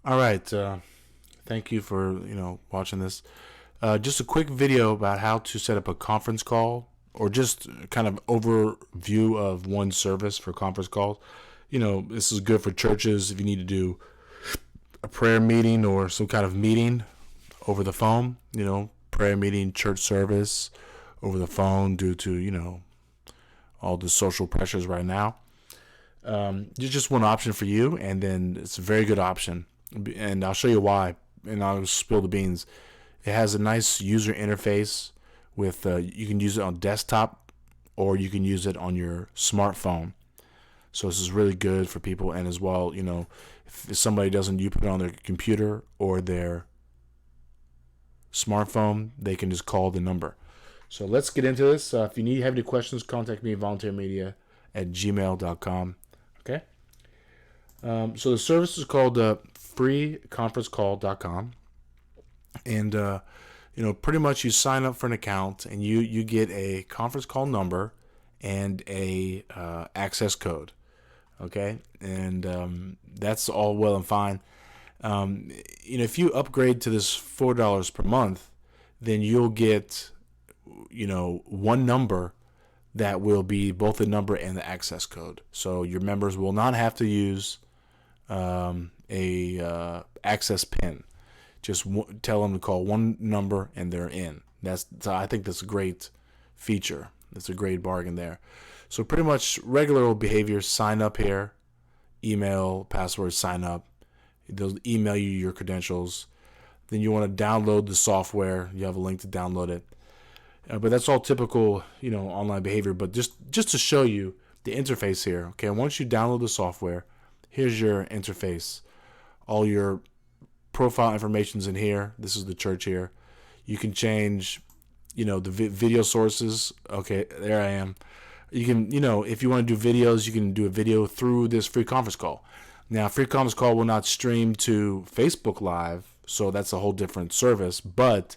All right. Thank you for watching this. Just a quick video about how to set up a conference call, or just kind of overview of one service for conference calls. This is good for churches if you need to do a prayer meeting or some kind of meeting over the phone. Prayer meeting, church service over the phone due to all the social pressures right now. It's just one option for you, and then it's a very good option, and I'll show you why, and I'll spill the beans. It has a nice user interface with you can use it on desktop or you can use it on your smartphone. So this is really good for people, and as well, if somebody doesn't, you put it on their computer or their smartphone, they can just call the number. So let's get into this. If you have any questions, contact me at volunteermedia@gmail.com. Okay. So the service is called freeconferencecall.com, and pretty much you sign up for an account, and you get a conference call number and a access code. Okay, and that's all well and fine. If you upgrade to this $4 per month, then you'll get one number that will be both the number and the access code. So your members will not have to use a access pin. Just tell them to call one number and they're in. I think that's a great feature. That's a great bargain there. So pretty much regular old behavior. Sign up here, email, password, sign up. They'll email you your credentials. Then you want to download the software. You have a link to download it. But that's all typical, online behavior. But just to show you the interface here, okay? Once you download the software, here's your interface. All your profile information's in here. This is the church here. You can change, the video sources. Okay, there I am. You can, if you want to do videos, you can do a video through this free conference call. Now, free conference call will not stream to Facebook Live, so that's a whole different service. But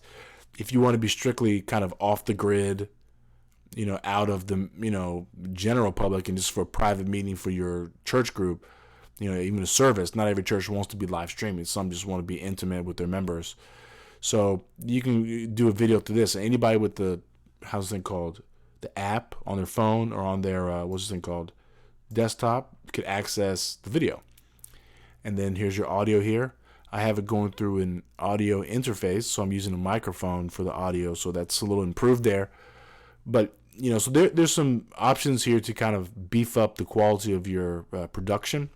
if you want to be strictly kind of off the grid, out of the, general public, and just for a private meeting for your church group, even a service, not every church wants to be live streaming. Some just want to be intimate with their members. So you can do a video through this. Anybody with the, how's this thing called? The app on their phone or on their, what's this thing called? Desktop, could access the video. And then here's your audio here. I have it going through an audio interface, so I'm using a microphone for the audio, so that's a little improved there. But, so there's some options here to kind of beef up the quality of your production.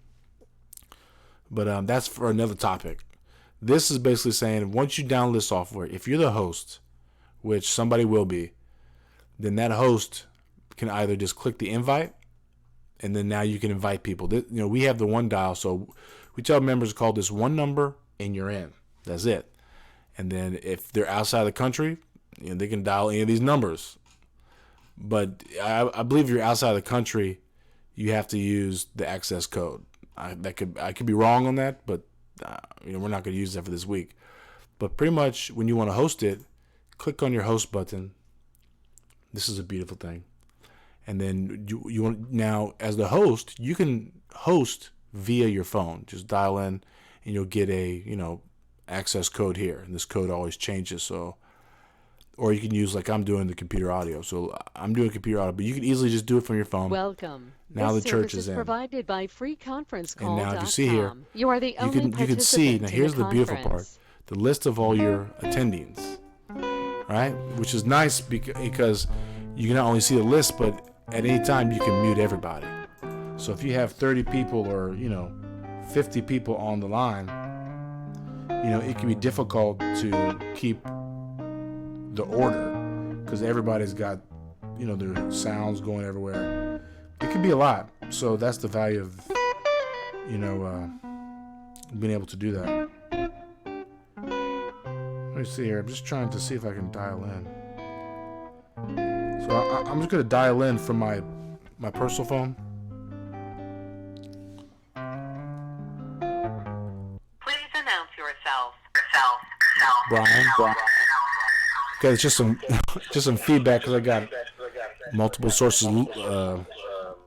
But that's for another topic. This is basically saying once you download the software, if you're the host, which somebody will be, then that host can either just click the invite, and then now you can invite people. We have the one dial, so we tell members to call this one number and you're in. That's it. And then if they're outside the country, they can dial any of these numbers. But I believe if you're outside the country, you have to use the access code. I could be wrong on that, but we're not going to use that for this week. But pretty much when you want to host it, click on your host button. This is a beautiful thing. And then you want, now as the host, you can host via your phone. Just dial in and you'll get a, access code here. And this code always changes. So, or you can use, like I'm doing, the computer audio. So I'm doing computer audio, but you can easily just do it from your phone. Welcome. Now this the church is service in. Provided by freeconferencecall.com. And now if you see here, you are the only you can see, now here's the beautiful part, conference. the list of all your attendings, right? Which is nice because you can not only see the list, but at any time you can mute everybody. So if you have 30 people or 50 people on the line, it can be difficult to keep the order because everybody's got their sounds going everywhere. It could be a lot. So that's the value of being able to do that. Let me see here. I'm just trying to see if I can dial in. So I'm just going to dial in from my personal phone. Please announce yourself. Brian. Okay, it's just some feedback because I got multiple sources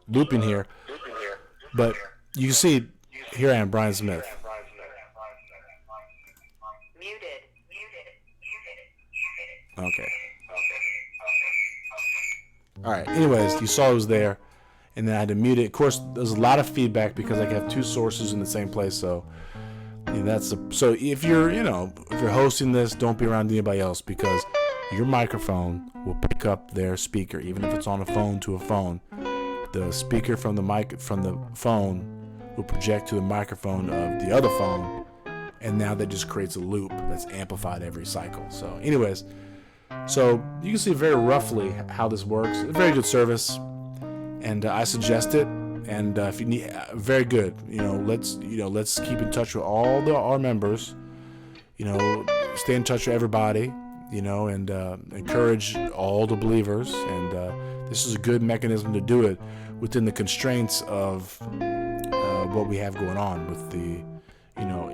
looping here. But you can see here I am, Brian Smith. Okay. All right. Anyways, you saw it was there, and then I had to mute it. Of course, there's a lot of feedback because I have two sources in the same place. So so if you're if you're hosting this, don't be around anybody else because your microphone will pick up their speaker, even if it's on a phone to a phone. The speaker from the phone will project to the microphone of the other phone, and now that just creates a loop that's amplified every cycle. So, anyways. So you can see very roughly how this works. It's a very good service, and I suggest it. And if you need, very good. Let's keep in touch with all our members. Stay in touch with everybody. And encourage all the believers. And this is a good mechanism to do it within the constraints of what we have going on with the.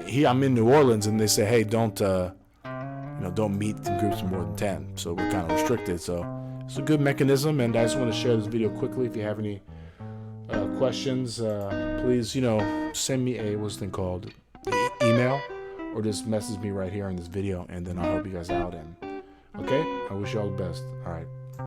Here I'm in New Orleans, and they say, hey, don't meet in groups of more than 10. So we're kind of restricted. So it's a good mechanism, and I just want to share this video quickly. If you have any questions, please, send me a email, or just message me right here in this video, and then I'll help you guys out. And okay, I wish you all the best. All right.